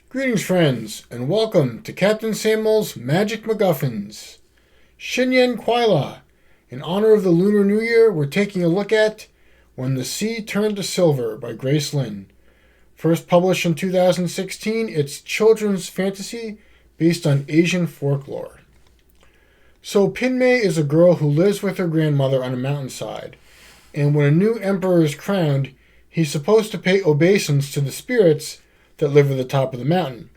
Greetings, friends, and welcome to Captain Samuel's Magic MacGuffins. Shinyen Kwaila. In honor of the Lunar New Year, we're taking a look at When the Sea Turned to Silver by Grace Lin. First published in 2016, it's children's fantasy based on Asian folklore. So Pinmei is a girl who lives with her grandmother on a mountainside, and when a new emperor is crowned, he's supposed to pay obeisance to the spirits that live at the top of the mountain.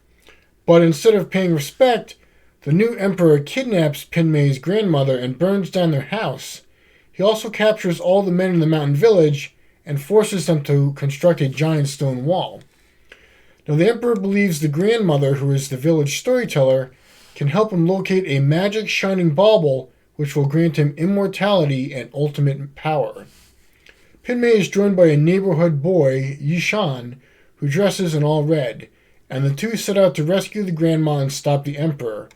But instead of paying respect, the new emperor kidnaps Pinmei's grandmother and burns down their house. He also captures all the men in the mountain village and forces them to construct a giant stone wall. Now the emperor believes the grandmother, who is the village storyteller, can help him locate a magic shining bauble which will grant him immortality and ultimate power. Pinmei is joined by a neighborhood boy, Yishan, who dresses in all red, and the two set out to rescue the grandma and stop the emperor.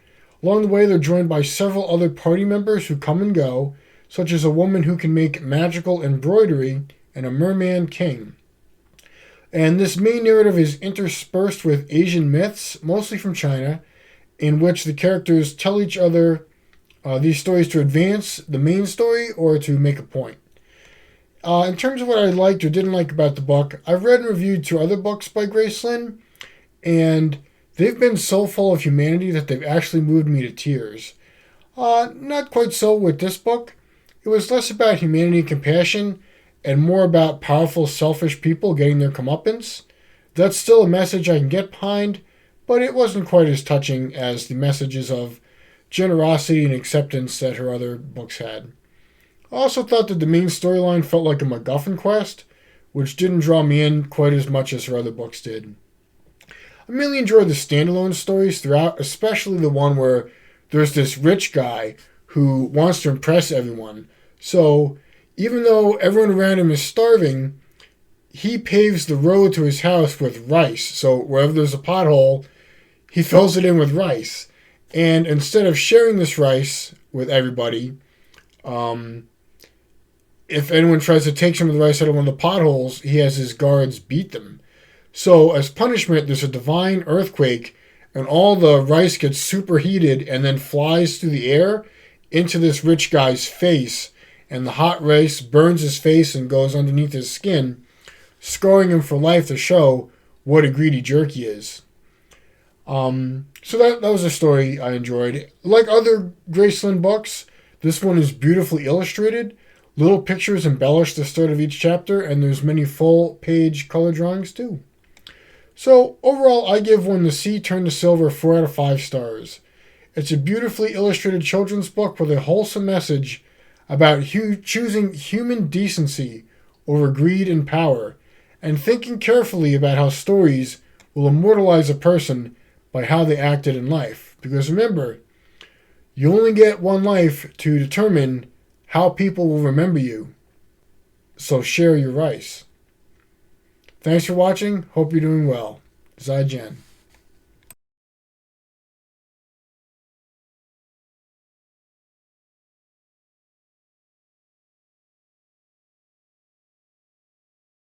Along the way, they're joined by several other party members who come and go, such as a woman who can make magical embroidery and a merman king. And this main narrative is interspersed with Asian myths, mostly from China, in which the characters tell each other these stories to advance the main story or to make a point. In terms of what I liked or didn't like about the book, I've read and reviewed two other books by Grace Lin, and they've been so full of humanity that they've actually moved me to tears. Not quite so with this book. It was less about humanity and compassion, and more about powerful, selfish people getting their comeuppance. That's still a message I can get behind, but it wasn't quite as touching as the messages of generosity and acceptance that her other books had. I also thought that the main storyline felt like a MacGuffin quest, which didn't draw me in quite as much as her other books did. I mainly enjoyed the standalone stories throughout, especially the one where there's this rich guy who wants to impress everyone. So, even though everyone around him is starving, he paves the road to his house with rice. So, wherever there's a pothole, he fills it in with rice. And instead of sharing this rice with everybody, if anyone tries to take some of the rice out of one of the potholes, he has his guards beat them. So, as punishment, there's a divine earthquake, and all the rice gets superheated and then flies through the air into this rich guy's face, and the hot rice burns his face and goes underneath his skin, scarring him for life to show what a greedy jerk he is. So that was a story I enjoyed. Like other Grace Lin books, this one is beautifully illustrated. Little pictures embellish the start of each chapter, and there's many full-page color drawings too. So, overall, I give When the Sea Turned to Silver 4 out of 5 stars. It's a beautifully illustrated children's book with a wholesome message about choosing human decency over greed and power, and thinking carefully about how stories will immortalize a person by how they acted in life. Because remember, you only get one life to determine how people will remember you. So share your rice. Thanks for watching. Hope you're doing well. Zai Jen.